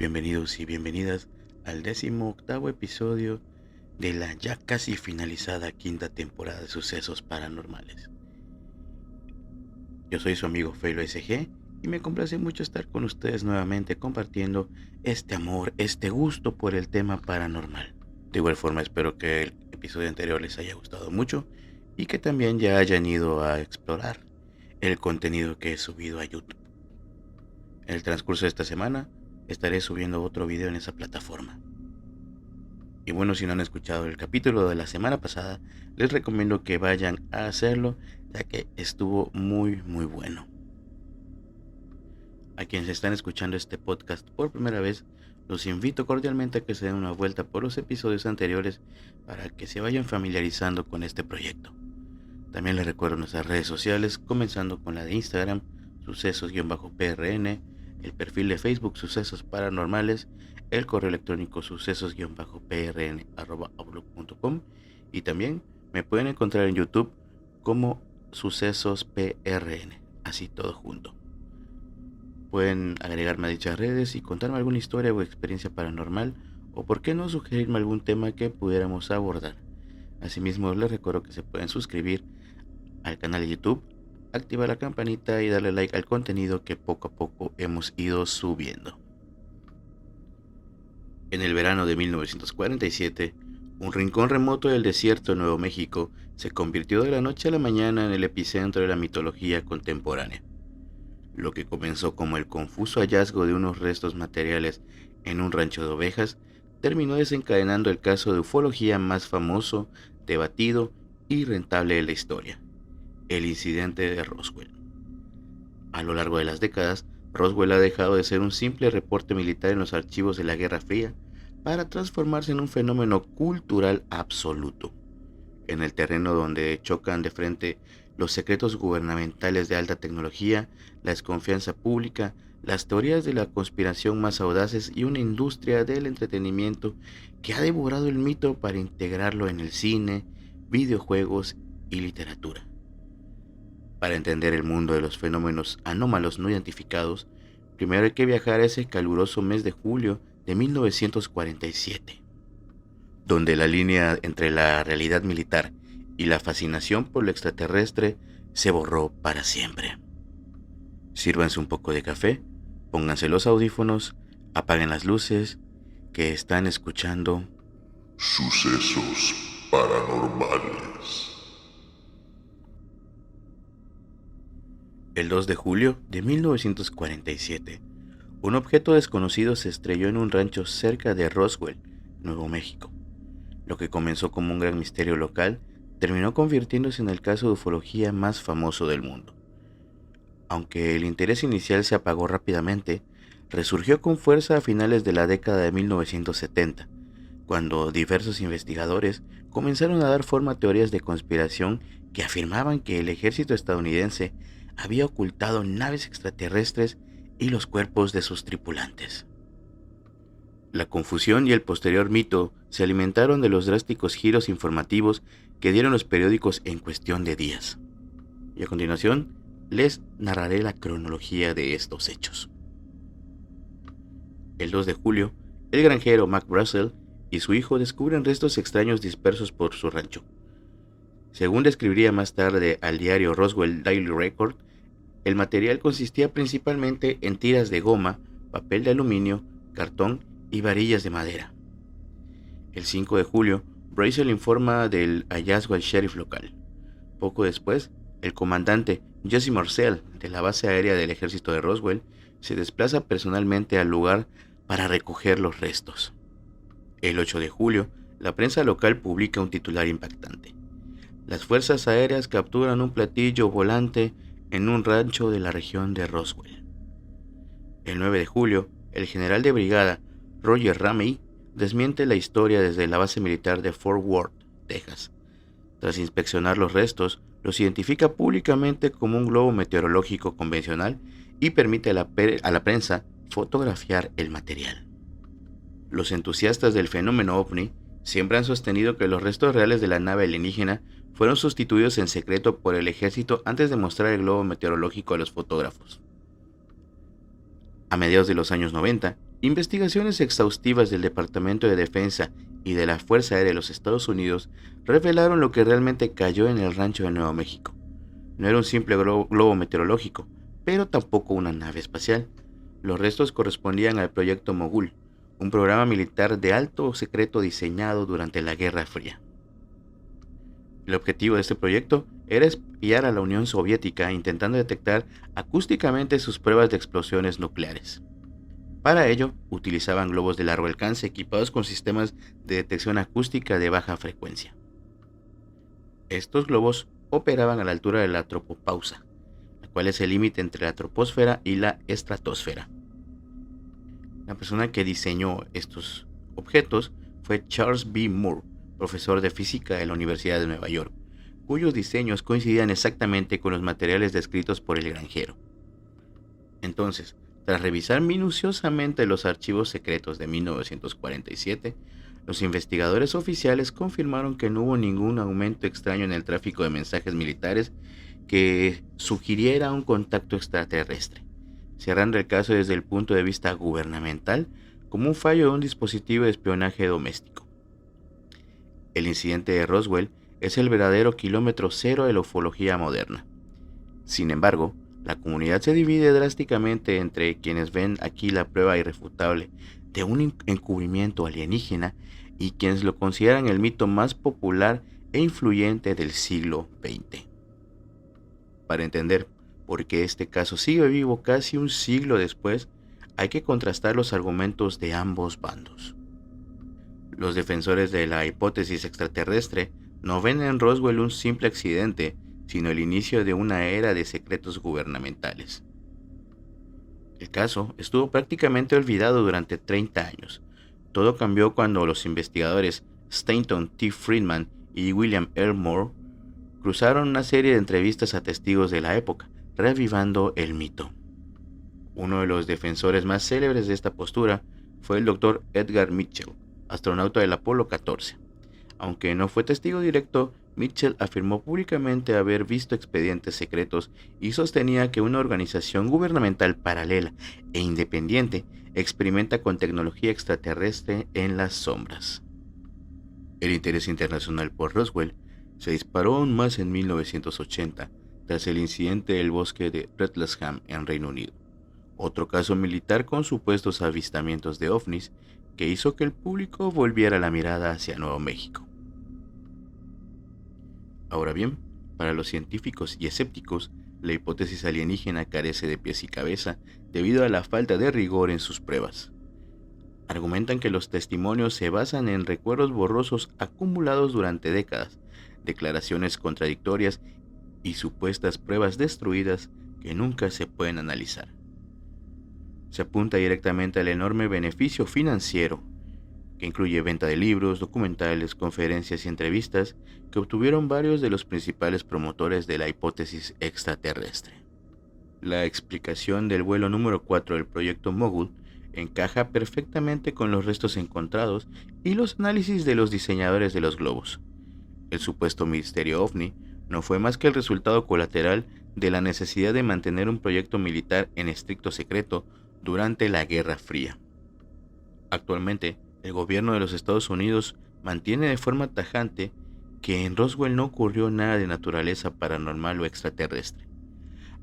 Bienvenidos y bienvenidas al 18º episodio de la ya casi finalizada quinta temporada de Sucesos Paranormales. Yo soy su amigo Felo SG y me complace mucho estar con ustedes nuevamente compartiendo este amor, este gusto por el tema paranormal. De igual forma espero que el episodio anterior les haya gustado mucho y que también ya hayan ido a explorar el contenido que he subido a YouTube. En el transcurso de esta semana estaré subiendo otro video en esa plataforma. Y bueno, si no han escuchado el capítulo de la semana pasada, les recomiendo que vayan a hacerlo, ya que estuvo muy bueno. A quienes están escuchando este podcast por primera vez, los invito cordialmente a que se den una vuelta por los episodios anteriores para que se vayan familiarizando con este proyecto. También les recuerdo nuestras redes sociales, comenzando con la de Instagram, sucesos-prn, el perfil de Facebook Sucesos Paranormales, el correo electrónico sucesos-prn@outlook.com y también me pueden encontrar en YouTube como Sucesos PRN, así todo junto. Pueden agregarme a dichas redes y contarme alguna historia o experiencia paranormal, o por qué no sugerirme algún tema que pudiéramos abordar. Asimismo, les recuerdo que se pueden suscribir al canal de YouTube, activar la campanita y darle like al contenido que poco a poco hemos ido subiendo. En el verano de 1947, un rincón remoto del desierto de Nuevo México se convirtió de la noche a la mañana en el epicentro de la mitología contemporánea. Lo que comenzó como el confuso hallazgo de unos restos materiales en un rancho de ovejas terminó desencadenando el caso de ufología más famoso, debatido y rentable de la historia: el incidente de Roswell. A lo largo de las décadas, Roswell ha dejado de ser un simple reporte militar en los archivos de la Guerra Fría para transformarse en un fenómeno cultural absoluto, en el terreno donde chocan de frente los secretos gubernamentales de alta tecnología, la desconfianza pública, las teorías de la conspiración más audaces y una industria del entretenimiento que ha devorado el mito para integrarlo en el cine, videojuegos y literatura. Para entender el mundo de los fenómenos anómalos no identificados, primero hay que viajar a ese caluroso mes de julio de 1947, donde la línea entre la realidad militar y la fascinación por lo extraterrestre se borró para siempre. Sírvanse un poco de café, pónganse los audífonos, apaguen las luces, que están escuchando Sucesos Paranormales. El 2 de julio de 1947, un objeto desconocido se estrelló en un rancho cerca de Roswell, Nuevo México. Lo que comenzó como un gran misterio local terminó convirtiéndose en el caso de ufología más famoso del mundo. Aunque el interés inicial se apagó rápidamente, resurgió con fuerza a finales de la década de 1970, cuando diversos investigadores comenzaron a dar forma a teorías de conspiración que afirmaban que el ejército estadounidense había ocultado naves extraterrestres y los cuerpos de sus tripulantes. La confusión y el posterior mito se alimentaron de los drásticos giros informativos que dieron los periódicos en cuestión de días. Y a continuación, les narraré la cronología de estos hechos. El 2 de julio, el granjero Mac Brazel y su hijo descubren restos extraños dispersos por su rancho. Según describiría más tarde al diario Roswell Daily Record, el material consistía principalmente en tiras de goma, papel de aluminio, cartón y varillas de madera. El 5 de julio, Brazel informa del hallazgo al sheriff local. Poco después, el comandante Jesse Marcel de la base aérea del ejército de Roswell se desplaza personalmente al lugar para recoger los restos. El 8 de julio, la prensa local publica un titular impactante: las fuerzas aéreas capturan un platillo volante en un rancho de la región de Roswell. El 9 de julio, el general de brigada Roger Ramey desmiente la historia desde la base militar de Fort Worth, Texas. Tras inspeccionar los restos, los identifica públicamente como un globo meteorológico convencional y permite a la prensa fotografiar el material. Los entusiastas del fenómeno ovni siempre han sostenido que los restos reales de la nave alienígena fueron sustituidos en secreto por el ejército antes de mostrar el globo meteorológico a los fotógrafos. A mediados de los años 90, Investigaciones exhaustivas del Departamento de Defensa y de la Fuerza Aérea de los Estados Unidos revelaron lo que realmente cayó en el rancho de Nuevo México. No era un simple globo meteorológico, pero tampoco una nave espacial. Los restos correspondían al proyecto Mogul, un programa militar de alto secreto diseñado durante la Guerra Fría. El objetivo de este proyecto era espiar a la Unión Soviética intentando detectar acústicamente sus pruebas de explosiones nucleares. Para ello, utilizaban globos de largo alcance equipados con sistemas de detección acústica de baja frecuencia. Estos globos operaban a la altura de la tropopausa, la cual es el límite entre la troposfera y la estratosfera. La persona que diseñó estos objetos fue Charles B. Moore, profesor de física de la Universidad de Nueva York, cuyos diseños coincidían exactamente con los materiales descritos por el granjero. Entonces, tras revisar minuciosamente los archivos secretos de 1947, los investigadores oficiales confirmaron que no hubo ningún aumento extraño en el tráfico de mensajes militares que sugiriera un contacto extraterrestre, cerrando el caso desde el punto de vista gubernamental como un fallo de un dispositivo de espionaje doméstico. El incidente de Roswell es el verdadero kilómetro cero de la ufología moderna. Sin embargo, la comunidad se divide drásticamente entre quienes ven aquí la prueba irrefutable de un encubrimiento alienígena y quienes lo consideran el mito más popular e influyente del siglo XX. Para entender por qué este caso sigue vivo casi un siglo después, hay que contrastar los argumentos de ambos bandos. Los defensores de la hipótesis extraterrestre no ven en Roswell un simple accidente, sino el inicio de una era de secretos gubernamentales. El caso estuvo prácticamente olvidado durante 30 años. Todo cambió cuando los investigadores Stanton T. Friedman y William L. Moore cruzaron una serie de entrevistas a testigos de la época, reavivando el mito. Uno de los defensores más célebres de esta postura fue el Dr. Edgar Mitchell, astronauta del Apolo 14. Aunque no fue testigo directo, Mitchell afirmó públicamente haber visto expedientes secretos y sostenía que una organización gubernamental paralela e independiente experimenta con tecnología extraterrestre en las sombras. El interés internacional por Roswell se disparó aún más en 1980, tras el incidente del bosque de Redlesham en Reino Unido, otro caso militar con supuestos avistamientos de ovnis que hizo que el público volviera la mirada hacia Nuevo México. Ahora bien, para los científicos y escépticos, la hipótesis alienígena carece de pies y cabeza debido a la falta de rigor en sus pruebas. Argumentan que los testimonios se basan en recuerdos borrosos acumulados durante décadas, declaraciones contradictorias y supuestas pruebas destruidas que nunca se pueden analizar. Se apunta directamente al enorme beneficio financiero, que incluye venta de libros, documentales, conferencias y entrevistas que obtuvieron varios de los principales promotores de la hipótesis extraterrestre. La explicación del vuelo número 4 del proyecto Mogul encaja perfectamente con los restos encontrados y los análisis de los diseñadores de los globos. El supuesto misterio ovni no fue más que el resultado colateral de la necesidad de mantener un proyecto militar en estricto secreto durante la Guerra Fría. Actualmente, el gobierno de los Estados Unidos mantiene de forma tajante que en Roswell no ocurrió nada de naturaleza paranormal o extraterrestre,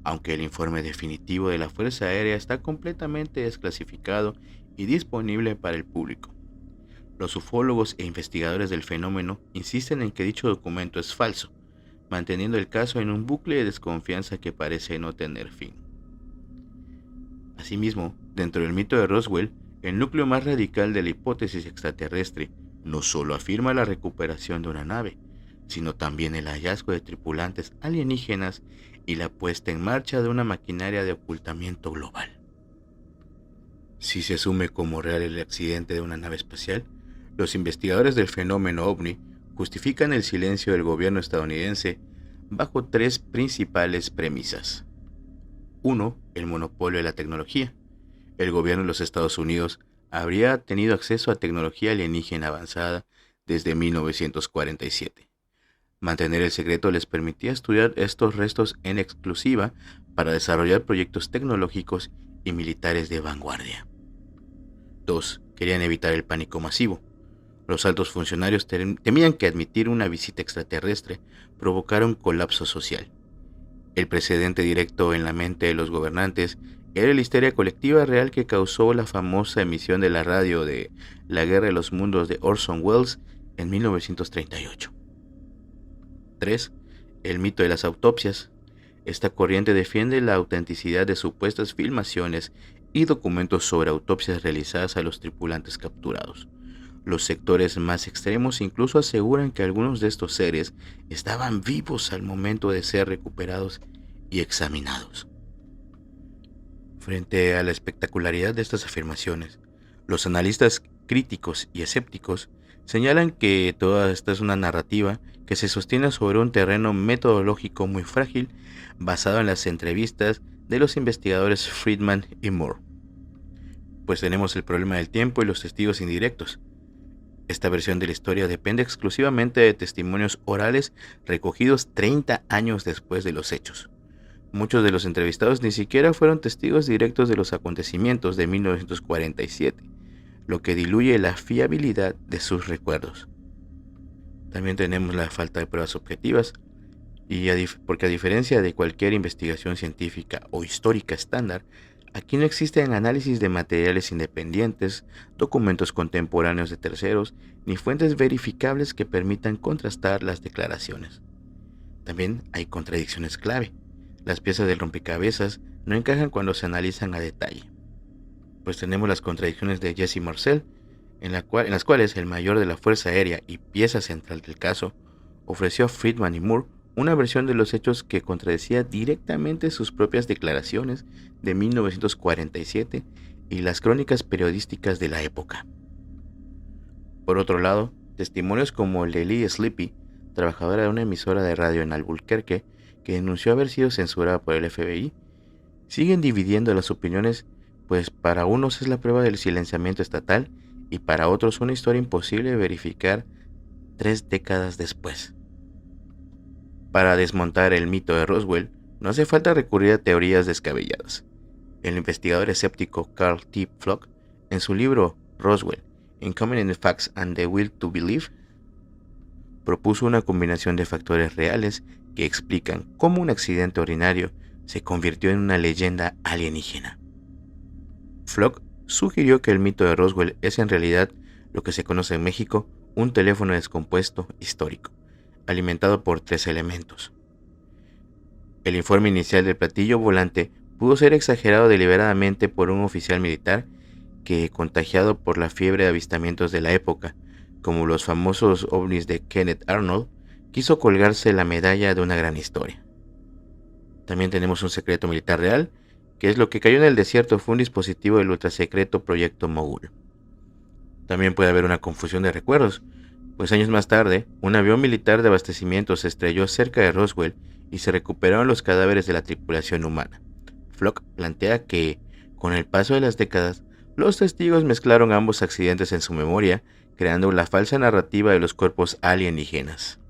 aunque el informe definitivo de la Fuerza Aérea está completamente desclasificado y disponible para el público. Los ufólogos e investigadores del fenómeno insisten en que dicho documento es falso, manteniendo el caso en un bucle de desconfianza que parece no tener fin. Asimismo, dentro del mito de Roswell, el núcleo más radical de la hipótesis extraterrestre no solo afirma la recuperación de una nave, sino también el hallazgo de tripulantes alienígenas y la puesta en marcha de una maquinaria de ocultamiento global. Si se asume como real el accidente de una nave espacial, los investigadores del fenómeno ovni justifican el silencio del gobierno estadounidense bajo tres principales premisas. 1. El monopolio de la tecnología. El gobierno de los Estados Unidos habría tenido acceso a tecnología alienígena avanzada desde 1947. Mantener el secreto les permitía estudiar estos restos en exclusiva para desarrollar proyectos tecnológicos y militares de vanguardia. 2. Querían evitar el pánico masivo. Los altos funcionarios temían que admitir una visita extraterrestre provocara un colapso social. El precedente directo en la mente de los gobernantes era la histeria colectiva real que causó la famosa emisión de la radio de La Guerra de los Mundos de Orson Welles en 1938. 3. El mito de las autopsias. Esta corriente defiende la autenticidad de supuestas filmaciones y documentos sobre autopsias realizadas a los tripulantes capturados. Los sectores más extremos incluso aseguran que algunos de estos seres estaban vivos al momento de ser recuperados y examinados. Frente a la espectacularidad de estas afirmaciones, los analistas críticos y escépticos señalan que toda esta es una narrativa que se sostiene sobre un terreno metodológico muy frágil basado en las entrevistas de los investigadores Friedman y Moore. Pues tenemos el problema del tiempo y los testigos indirectos. Esta versión de la historia depende exclusivamente de testimonios orales recogidos 30 años después de los hechos. Muchos de los entrevistados ni siquiera fueron testigos directos de los acontecimientos de 1947, lo que diluye la fiabilidad de sus recuerdos. También tenemos la falta de pruebas objetivas, porque a diferencia de cualquier investigación científica o histórica estándar, aquí no existen análisis de materiales independientes, documentos contemporáneos de terceros, ni fuentes verificables que permitan contrastar las declaraciones. También hay contradicciones clave. Las piezas del rompecabezas no encajan cuando se analizan a detalle. Pues tenemos las contradicciones de Jesse Marcel, en las cuales el mayor de la Fuerza Aérea y pieza central del caso ofreció a Friedman y Moore una versión de los hechos que contradecía directamente sus propias declaraciones de 1947 y las crónicas periodísticas de la época. Por otro lado, testimonios como el de Lee Sleepy, trabajadora de una emisora de radio en Albuquerque, que denunció haber sido censurada por el FBI, siguen dividiendo las opiniones, pues para unos es la prueba del silenciamiento estatal y para otros una historia imposible de verificar 3 décadas después. Para desmontar el mito de Roswell, no hace falta recurrir a teorías descabelladas. El investigador escéptico Carl T. Flock, en su libro Roswell, Inconvenient Facts and the Will to Believe, propuso una combinación de factores reales que explican cómo un accidente ordinario se convirtió en una leyenda alienígena. Flock sugirió que el mito de Roswell es en realidad lo que se conoce en México un teléfono descompuesto histórico, alimentado por 3 elementos. El informe inicial del platillo volante pudo ser exagerado deliberadamente por un oficial militar que, contagiado por la fiebre de avistamientos de la época, como los famosos ovnis de Kenneth Arnold, quiso colgarse la medalla de una gran historia. También tenemos un secreto militar real, que es lo que cayó en el desierto fue un dispositivo del ultrasecreto Proyecto Mogul. También puede haber una confusión de recuerdos, pues años más tarde, un avión militar de abastecimiento se estrelló cerca de Roswell y se recuperaron los cadáveres de la tripulación humana. Flock plantea que, con el paso de las décadas, los testigos mezclaron ambos accidentes en su memoria, creando la falsa narrativa de los cuerpos alienígenas.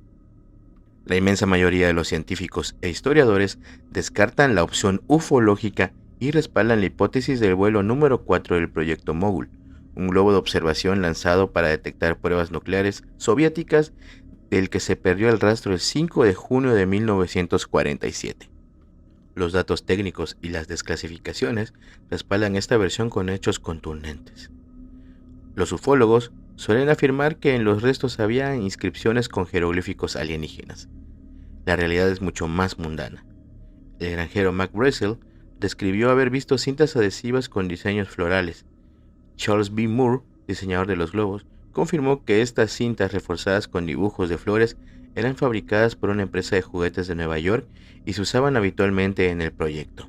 La inmensa mayoría de los científicos e historiadores descartan la opción ufológica y respaldan la hipótesis del vuelo número 4 del Proyecto Mogul, un globo de observación lanzado para detectar pruebas nucleares soviéticas del que se perdió el rastro el 5 de junio de 1947. Los datos técnicos y las desclasificaciones respaldan esta versión con hechos contundentes. Los ufólogos suelen afirmar que en los restos había inscripciones con jeroglíficos alienígenas. La realidad es mucho más mundana. El granjero Mac Brazel describió haber visto cintas adhesivas con diseños florales. Charles B. Moore, diseñador de los globos, confirmó que estas cintas reforzadas con dibujos de flores eran fabricadas por una empresa de juguetes de Nueva York y se usaban habitualmente en el proyecto.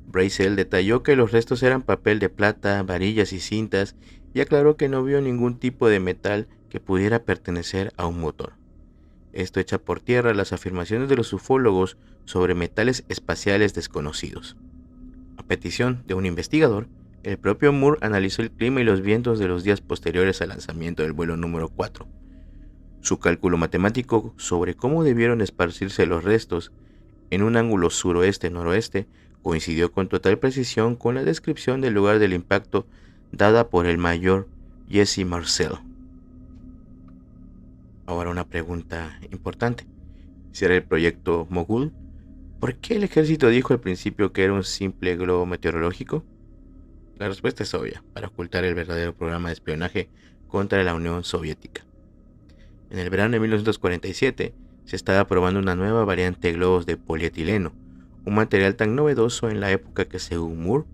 Brazel detalló que los restos eran papel de plata, varillas y cintas y aclaró que no vio ningún tipo de metal que pudiera pertenecer a un motor. Esto echa por tierra las afirmaciones de los ufólogos sobre metales espaciales desconocidos. A petición de un investigador, el propio Moore analizó el clima y los vientos de los días posteriores al lanzamiento del vuelo número 4. Su cálculo matemático sobre cómo debieron esparcirse los restos en un ángulo suroeste-noroeste coincidió con total precisión con la descripción del lugar del impacto dada por el mayor Jesse Marcel. Ahora una pregunta importante. Si era el proyecto Mogul, ¿por qué el ejército dijo al principio que era un simple globo meteorológico? La respuesta es obvia, para ocultar el verdadero programa de espionaje contra la Unión Soviética. En el verano de 1947 se estaba probando una nueva variante de globos de polietileno, un material tan novedoso en la época que, según Moore,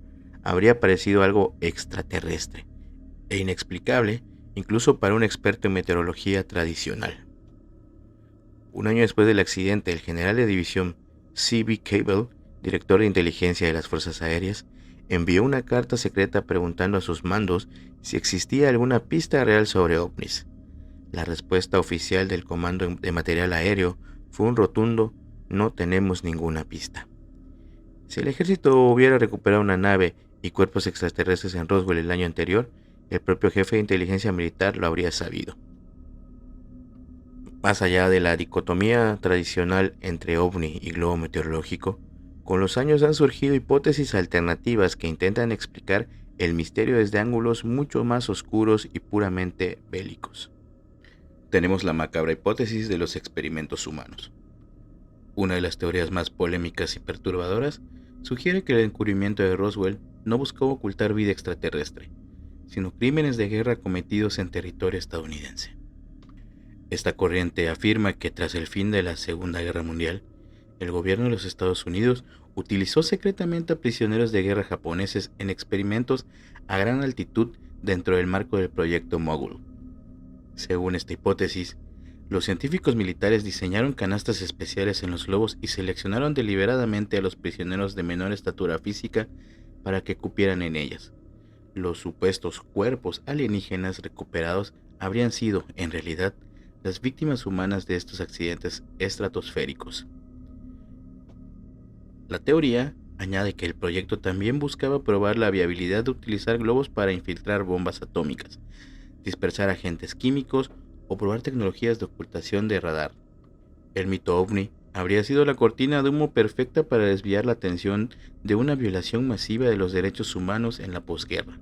habría parecido algo extraterrestre e inexplicable incluso para un experto en meteorología tradicional. Un año después del accidente, el general de división C.B. Cable, director de inteligencia de las Fuerzas Aéreas, envió una carta secreta preguntando a sus mandos si existía alguna pista real sobre ovnis. La respuesta oficial del Comando de Material Aéreo fue un rotundo "no tenemos ninguna pista". Si el ejército hubiera recuperado una nave y cuerpos extraterrestres en Roswell el año anterior, el propio jefe de inteligencia militar lo habría sabido. Más allá de la dicotomía tradicional entre ovni y globo meteorológico, con los años han surgido hipótesis alternativas que intentan explicar el misterio desde ángulos mucho más oscuros y puramente bélicos. Tenemos la macabra hipótesis de los experimentos humanos. Una de las teorías más polémicas y perturbadoras sugiere que el encubrimiento de Roswell no buscó ocultar vida extraterrestre, sino crímenes de guerra cometidos en territorio estadounidense. Esta corriente afirma que tras el fin de la Segunda Guerra Mundial, el gobierno de los Estados Unidos utilizó secretamente a prisioneros de guerra japoneses en experimentos a gran altitud dentro del marco del proyecto Mogul. Según esta hipótesis, los científicos militares diseñaron canastas especiales en los globos y seleccionaron deliberadamente a los prisioneros de menor estatura física para que cupieran en ellas. Los supuestos cuerpos alienígenas recuperados habrían sido, en realidad, las víctimas humanas de estos accidentes estratosféricos. La teoría añade que el proyecto también buscaba probar la viabilidad de utilizar globos para infiltrar bombas atómicas, dispersar agentes químicos o probar tecnologías de ocultación de radar. El mito ovni habría sido la cortina de humo perfecta para desviar la atención de una violación masiva de los derechos humanos en la posguerra.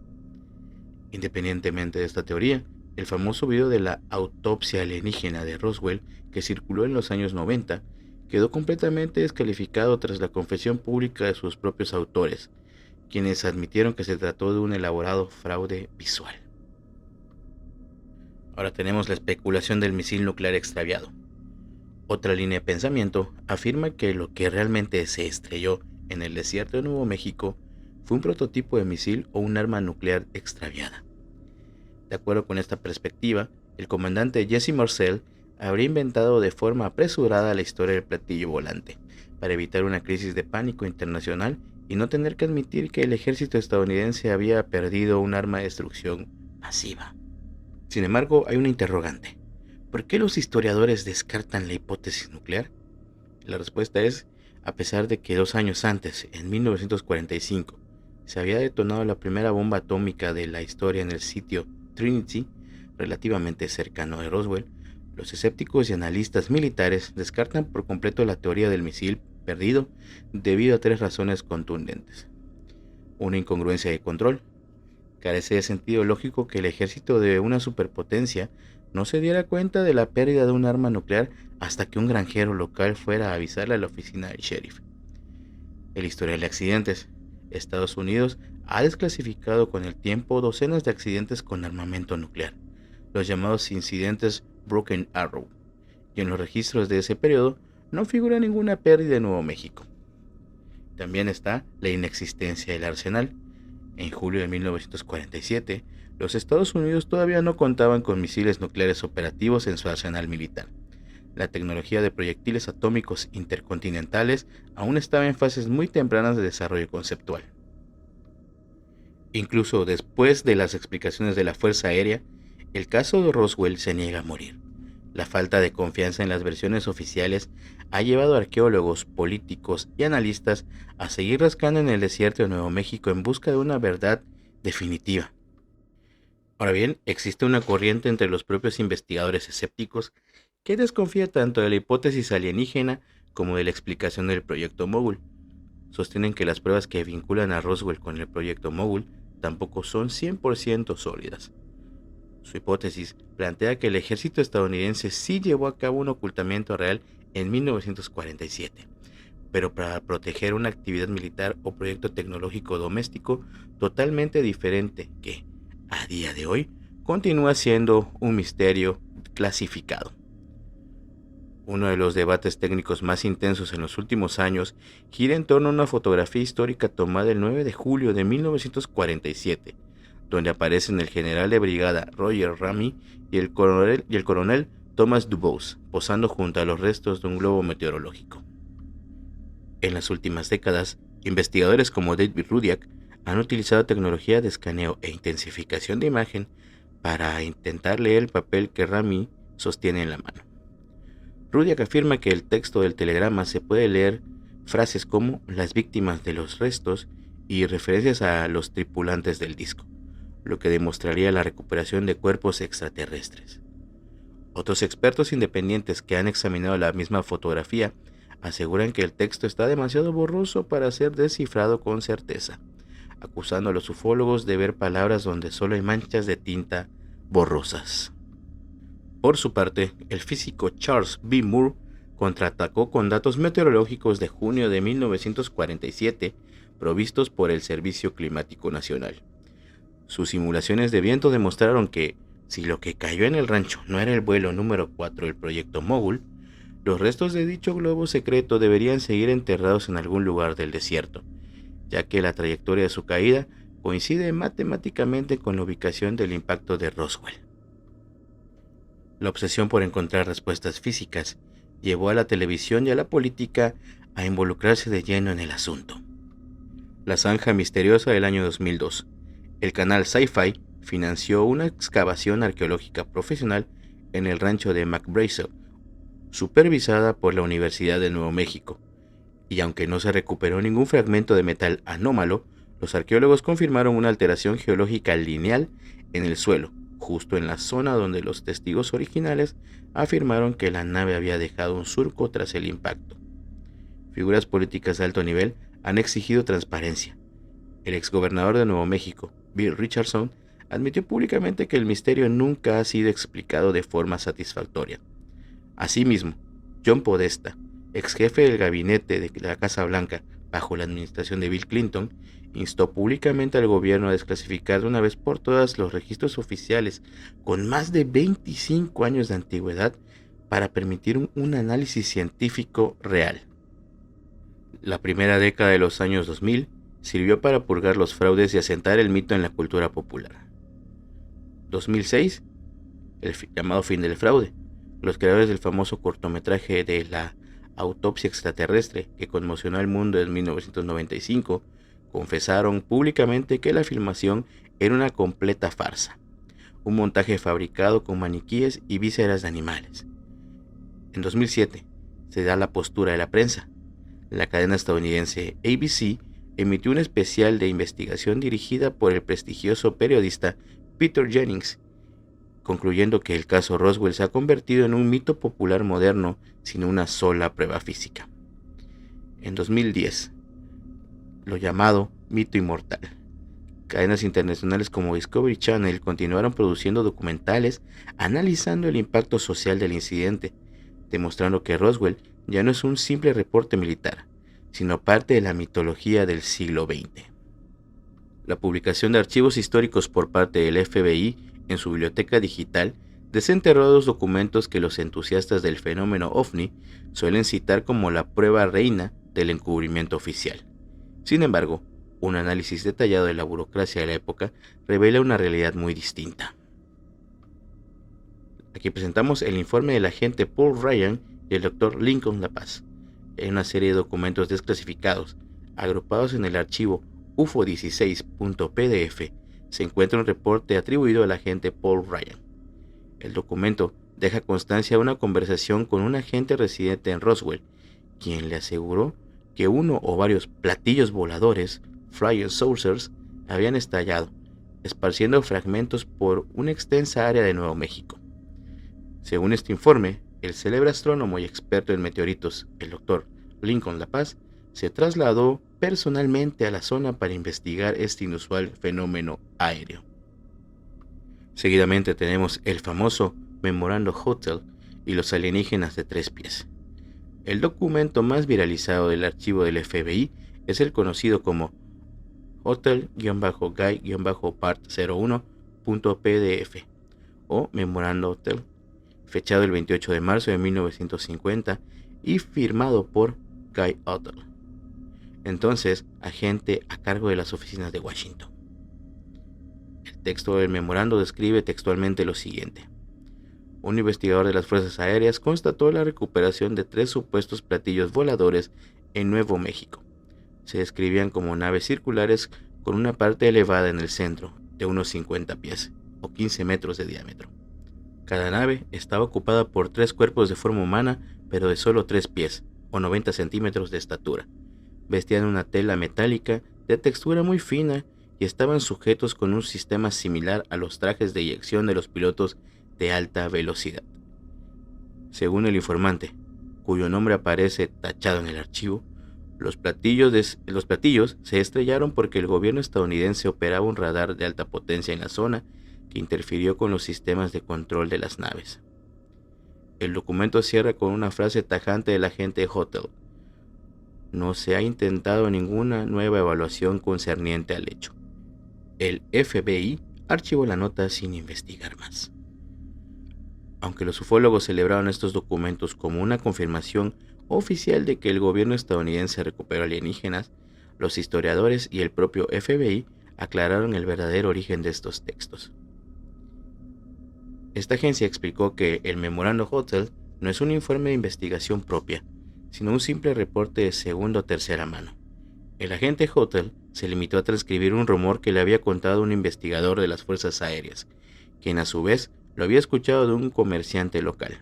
Independientemente de esta teoría, el famoso video de la autopsia alienígena de Roswell, que circuló en los años 90, quedó completamente descalificado tras la confesión pública de sus propios autores, quienes admitieron que se trató de un elaborado fraude visual. Ahora tenemos la especulación del misil nuclear extraviado. Otra línea de pensamiento afirma que lo que realmente se estrelló en el desierto de Nuevo México fue un prototipo de misil o un arma nuclear extraviada. De acuerdo con esta perspectiva, el comandante Jesse Marcel habría inventado de forma apresurada la historia del platillo volante, para evitar una crisis de pánico internacional y no tener que admitir que el ejército estadounidense había perdido un arma de destrucción masiva. Sin embargo, hay una interrogante. ¿Por qué los historiadores descartan la hipótesis nuclear? La respuesta es, a pesar de que 2 años antes, en 1945, se había detonado la primera bomba atómica de la historia en el sitio Trinity, relativamente cercano de Roswell, los escépticos y analistas militares descartan por completo la teoría del misil perdido debido a 3 razones contundentes. Una incongruencia de control. Carece de sentido lógico que el ejército de una superpotencia no se diera cuenta de la pérdida de un arma nuclear hasta que un granjero local fuera a avisarle a la oficina del sheriff. El historial de accidentes. Estados Unidos ha desclasificado con el tiempo docenas de accidentes con armamento nuclear, los llamados incidentes Broken Arrow, y en los registros de ese periodo no figura ninguna pérdida en Nuevo México. También está la inexistencia del arsenal. En julio de 1947, los Estados Unidos todavía no contaban con misiles nucleares operativos en su arsenal militar. La tecnología de proyectiles atómicos intercontinentales aún estaba en fases muy tempranas de desarrollo conceptual. Incluso después de las explicaciones de la Fuerza Aérea, el caso de Roswell se niega a morir. La falta de confianza en las versiones oficiales ha llevado a arqueólogos, políticos y analistas a seguir rascando en el desierto de Nuevo México en busca de una verdad definitiva. Ahora bien, existe una corriente entre los propios investigadores escépticos que desconfía tanto de la hipótesis alienígena como de la explicación del proyecto Mogul. Sostienen que las pruebas que vinculan a Roswell con el proyecto Mogul tampoco son 100% sólidas. Su hipótesis plantea que el ejército estadounidense sí llevó a cabo un ocultamiento real en 1947, pero para proteger una actividad militar o proyecto tecnológico doméstico totalmente diferente que, a día de hoy, continúa siendo un misterio clasificado. Uno de los debates técnicos más intensos en los últimos años gira en torno a una fotografía histórica tomada el 9 de julio de 1947, donde aparecen el general de brigada Roger Ramey y el coronel Thomas Dubose posando junto a los restos de un globo meteorológico. En las últimas décadas, investigadores como David Rudiak han utilizado tecnología de escaneo e intensificación de imagen para intentar leer el papel que Ramey sostiene en la mano. Rudiak afirma que el texto del telegrama se puede leer frases como las víctimas de los restos y referencias a los tripulantes del disco, lo que demostraría la recuperación de cuerpos extraterrestres. Otros expertos independientes que han examinado la misma fotografía aseguran que el texto está demasiado borroso para ser descifrado con certeza, acusando a los ufólogos de ver palabras donde solo hay manchas de tinta borrosas. Por su parte, el físico Charles B. Moore contraatacó con datos meteorológicos de junio de 1947 provistos por el Servicio Climático Nacional. Sus simulaciones de viento demostraron que, si lo que cayó en el rancho no era el vuelo número 4 del proyecto Mogul, los restos de dicho globo secreto deberían seguir enterrados en algún lugar del desierto, ya que la trayectoria de su caída coincide matemáticamente con la ubicación del impacto de Roswell. La obsesión por encontrar respuestas físicas llevó a la televisión y a la política a involucrarse de lleno en el asunto. La zanja misteriosa del año 2002. El canal Sci-Fi financió una excavación arqueológica profesional en el rancho de McBrazel, supervisada por la Universidad de Nuevo México, y aunque no se recuperó ningún fragmento de metal anómalo, los arqueólogos confirmaron una alteración geológica lineal en el suelo, justo en la zona donde los testigos originales afirmaron que la nave había dejado un surco tras el impacto. Figuras políticas de alto nivel han exigido transparencia. El exgobernador de Nuevo México, Bill Richardson, admitió públicamente que el misterio nunca ha sido explicado de forma satisfactoria. Asimismo, John Podesta, ex jefe del gabinete de la Casa Blanca bajo la administración de Bill Clinton, instó públicamente al gobierno a desclasificar de una vez por todas los registros oficiales con más de 25 años de antigüedad para permitir un análisis científico real. La primera década de los años 2000 sirvió para purgar los fraudes y asentar el mito en la cultura popular. 2006, el llamado fin del fraude. Los creadores del famoso cortometraje de la autopsia extraterrestre que conmocionó al mundo en 1995 confesaron públicamente que la filmación era una completa farsa, un montaje fabricado con maniquíes y vísceras de animales. En 2007 se da la postura de la prensa. La cadena estadounidense ABC emitió un especial de investigación dirigida por el prestigioso periodista Peter Jennings, concluyendo que el caso Roswell se ha convertido en un mito popular moderno sin una sola prueba física. En 2010, lo llamado mito inmortal. Cadenas internacionales como Discovery Channel continuaron produciendo documentales analizando el impacto social del incidente, demostrando que Roswell ya no es un simple reporte militar, sino parte de la mitología del siglo XX. La publicación de archivos históricos por parte del FBI en su biblioteca digital desenterró dos documentos que los entusiastas del fenómeno OVNI suelen citar como la prueba reina del encubrimiento oficial. Sin embargo, un análisis detallado de la burocracia de la época revela una realidad muy distinta. Aquí presentamos el informe del agente Paul Ryan y el Dr. Lincoln LaPaz, en una serie de documentos desclasificados, agrupados en el archivo UFO16.pdf, se encuentra un reporte atribuido al agente Paul Ryan. El documento deja constancia de una conversación con un agente residente en Roswell, quien le aseguró que uno o varios platillos voladores, flying saucers, habían estallado, esparciendo fragmentos por una extensa área de Nuevo México. Según este informe, el célebre astrónomo y experto en meteoritos, el Dr. Lincoln LaPaz, se trasladó personalmente a la zona para investigar este inusual fenómeno aéreo. Seguidamente tenemos el famoso Memorando Hotel y los alienígenas de 3 pies. El documento más viralizado del archivo del FBI es el conocido como Hotel-Guy-Part01.pdf o Memorando Hotel, fechado el 28 de marzo de 1950 y firmado por Guy Hotel, entonces agente a cargo de las oficinas de Washington. El texto del memorando describe textualmente lo siguiente. Un investigador de las Fuerzas Aéreas constató la recuperación de 3 supuestos platillos voladores en Nuevo México. Se describían como naves circulares con una parte elevada en el centro, de unos 50 pies, o 15 metros de diámetro. Cada nave estaba ocupada por 3 cuerpos de forma humana, pero de solo 3 pies, o 90 centímetros de estatura. Vestían una tela metálica de textura muy fina y estaban sujetos con un sistema similar a los trajes de eyección de los pilotos de alta velocidad. Según el informante, cuyo nombre aparece tachado en el archivo, los platillos se estrellaron porque el gobierno estadounidense operaba un radar de alta potencia en la zona que interfirió con los sistemas de control de las naves. El documento cierra con una frase tajante del agente Hotel. No se ha intentado ninguna nueva evaluación concerniente al hecho. El FBI archivó la nota sin investigar más. Aunque los ufólogos celebraron estos documentos como una confirmación oficial de que el gobierno estadounidense recuperó alienígenas, los historiadores y el propio FBI aclararon el verdadero origen de estos textos. Esta agencia explicó que el Memorando Hotel no es un informe de investigación propia, sino un simple reporte de segunda o tercera mano. El agente Hotel se limitó a transcribir un rumor que le había contado un investigador de las Fuerzas Aéreas, quien a su vez lo había escuchado de un comerciante local.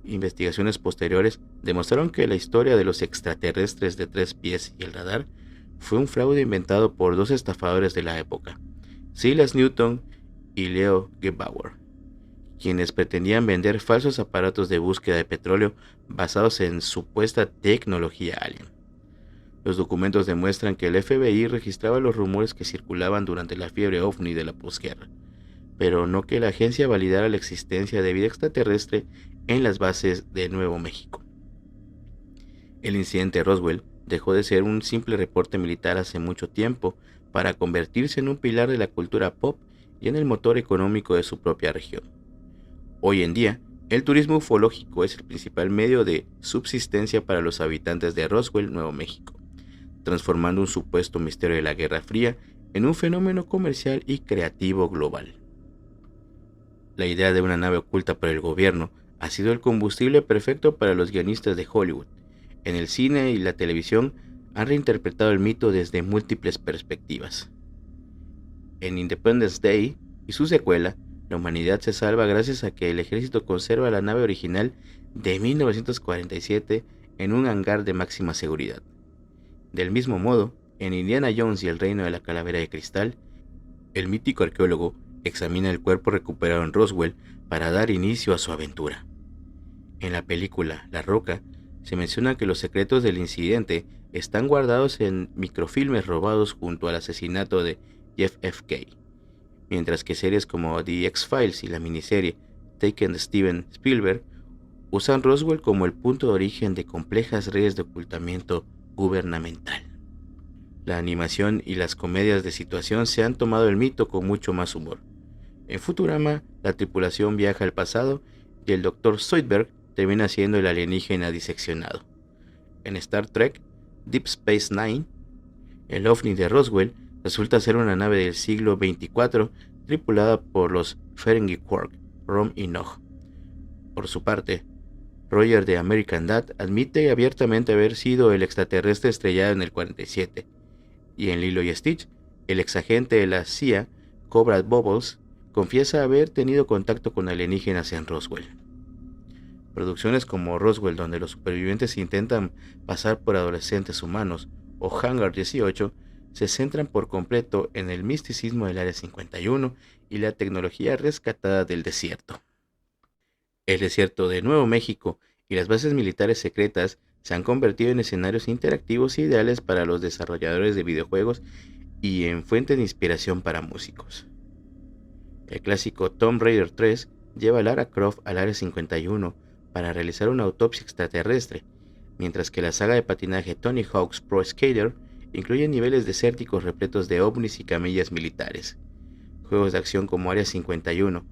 Investigaciones posteriores demostraron que la historia de los extraterrestres de 3 pies y el radar fue un fraude inventado por 2 estafadores de la época, Silas Newton y Leo Gebauer, quienes pretendían vender falsos aparatos de búsqueda de petróleo basados en supuesta tecnología alien. Los documentos demuestran que el FBI registraba los rumores que circulaban durante la fiebre ovni de la posguerra, pero no que la agencia validara la existencia de vida extraterrestre en las bases de Nuevo México. El incidente Roswell dejó de ser un simple reporte militar hace mucho tiempo para convertirse en un pilar de la cultura pop y en el motor económico de su propia región. Hoy en día, el turismo ufológico es el principal medio de subsistencia para los habitantes de Roswell, Nuevo México, transformando un supuesto misterio de la Guerra Fría en un fenómeno comercial y creativo global. La idea de una nave oculta por el gobierno ha sido el combustible perfecto para los guionistas de Hollywood. En el cine y la televisión han reinterpretado el mito desde múltiples perspectivas. En Independence Day y su secuela, la humanidad se salva gracias a que el ejército conserva la nave original de 1947 en un hangar de máxima seguridad. Del mismo modo, en Indiana Jones y el reino de la calavera de cristal, el mítico arqueólogo examina el cuerpo recuperado en Roswell para dar inicio a su aventura. En la película La Roca, se menciona que los secretos del incidente están guardados en microfilmes robados junto al asesinato de JFK, mientras que series como The X-Files y la miniserie Taken de Steven Spielberg usan Roswell como el punto de origen de complejas redes de ocultamiento gubernamental. La animación y las comedias de situación se han tomado el mito con mucho más humor. En Futurama, la tripulación viaja al pasado y el Dr. Zoidberg termina siendo el alienígena diseccionado. En Star Trek Deep Space Nine, el ovni de Roswell resulta ser una nave del siglo XXIV tripulada por los Ferengi Quark, Rom y Nog. Por su parte, Roger de American Dad admite abiertamente haber sido el extraterrestre estrellado en el 47, y en Lilo y Stitch, el exagente de la CIA, Cobra Bubbles, confiesa haber tenido contacto con alienígenas en Roswell. Producciones como Roswell, donde los supervivientes intentan pasar por adolescentes humanos, o Hangar 18, se centran por completo en el misticismo del Área 51 y la tecnología rescatada del desierto. El desierto de Nuevo México y las bases militares secretas se han convertido en escenarios interactivos ideales para los desarrolladores de videojuegos y en fuentes de inspiración para músicos. El clásico Tomb Raider 3 lleva a Lara Croft al Área 51 para realizar una autopsia extraterrestre, mientras que la saga de patinaje Tony Hawk's Pro Skater incluye niveles desérticos repletos de ovnis y camillas militares. Juegos de acción como Área 51,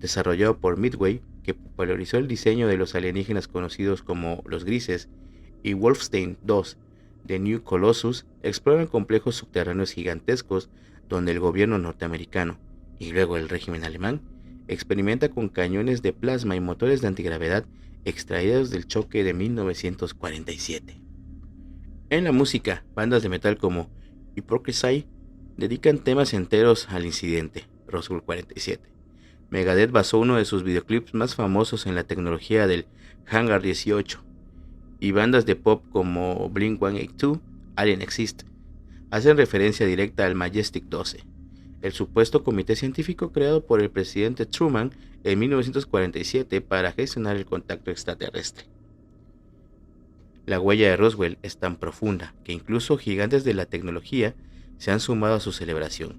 desarrollado por Midway, que popularizó el diseño de los alienígenas conocidos como los Grises, y Wolfenstein 2, The New Colossus, exploran complejos subterráneos gigantescos donde el gobierno norteamericano, y luego el régimen alemán, experimenta con cañones de plasma y motores de antigravedad extraídos del choque de 1947. En la música, bandas de metal como Hypocrisy dedican temas enteros al incidente, Roswell 47. Megadeth basó uno de sus videoclips más famosos en la tecnología del Hangar 18, y bandas de pop como Blink-182, Alien Exist, hacen referencia directa al Majestic 12, el supuesto comité científico creado por el presidente Truman en 1947 para gestionar el contacto extraterrestre. La huella de Roswell es tan profunda que incluso gigantes de la tecnología se han sumado a su celebración.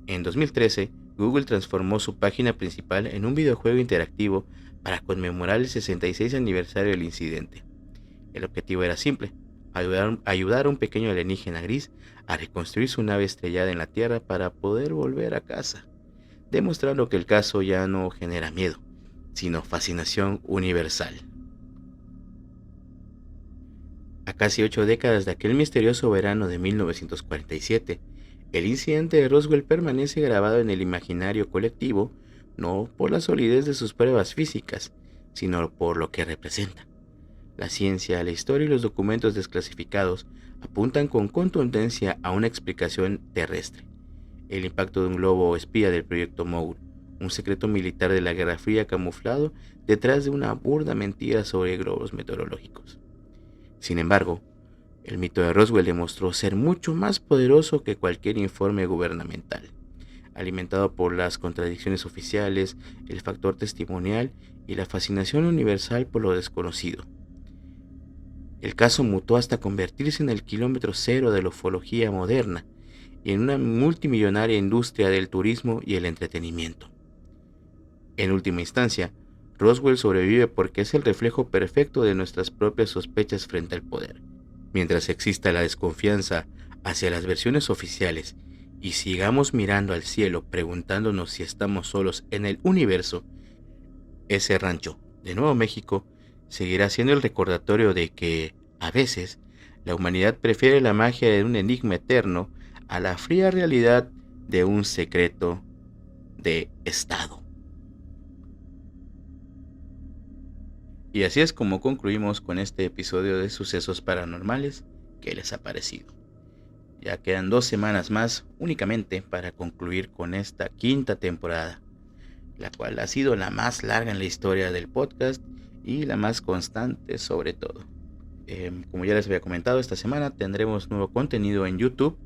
En 2013, Google transformó su página principal en un videojuego interactivo para conmemorar el 66 aniversario del incidente. El objetivo era simple: ayudar a un pequeño alienígena gris a reconstruir su nave estrellada en la Tierra para poder volver a casa, demostrando que el caso ya no genera miedo, sino fascinación universal. A casi 8 décadas de aquel misterioso verano de 1947, el incidente de Roswell permanece grabado en el imaginario colectivo, no por la solidez de sus pruebas físicas, sino por lo que representa. La ciencia, la historia y los documentos desclasificados apuntan con contundencia a una explicación terrestre: el impacto de un globo espía del proyecto Mogul, un secreto militar de la Guerra Fría camuflado detrás de una burda mentira sobre globos meteorológicos. Sin embargo, el mito de Roswell demostró ser mucho más poderoso que cualquier informe gubernamental, alimentado por las contradicciones oficiales, el factor testimonial y la fascinación universal por lo desconocido. El caso mutó hasta convertirse en el kilómetro cero de la ufología moderna y en una multimillonaria industria del turismo y el entretenimiento. En última instancia, Roswell sobrevive porque es el reflejo perfecto de nuestras propias sospechas frente al poder. Mientras exista la desconfianza hacia las versiones oficiales y sigamos mirando al cielo preguntándonos si estamos solos en el universo, ese rancho de Nuevo México seguirá siendo el recordatorio de que, a veces, la humanidad prefiere la magia de un enigma eterno a la fría realidad de un secreto de Estado. Y así es como concluimos con este episodio de Sucesos Paranormales. ¿Qué les ha parecido? Ya quedan 2 semanas más únicamente para concluir con esta 5ª temporada, la cual ha sido la más larga en la historia del podcast y la más constante sobre todo. Como ya les había comentado, esta semana tendremos nuevo contenido en YouTube,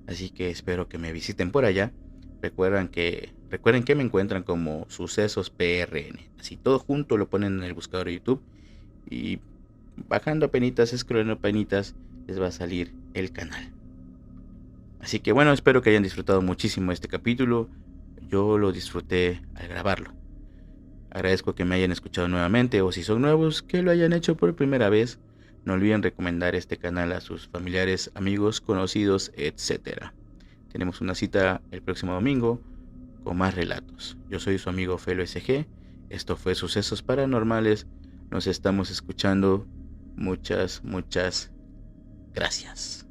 así que espero que me visiten por allá. Recuerden que me encuentran como Sucesos PRN, así todo junto lo ponen en el buscador de YouTube y bajando apenitas, scrollando apenitas, les va a salir el canal. Así que bueno, espero que hayan disfrutado muchísimo este capítulo. Yo lo disfruté al grabarlo. Agradezco que me hayan escuchado nuevamente, o si son nuevos, que lo hayan hecho por primera vez. No olviden recomendar este canal a sus familiares, amigos, conocidos, etc. Tenemos una cita el próximo domingo con más relatos. Yo soy su amigo Felo SG. Esto fue Sucesos Paranormales. Nos estamos escuchando. Muchas gracias.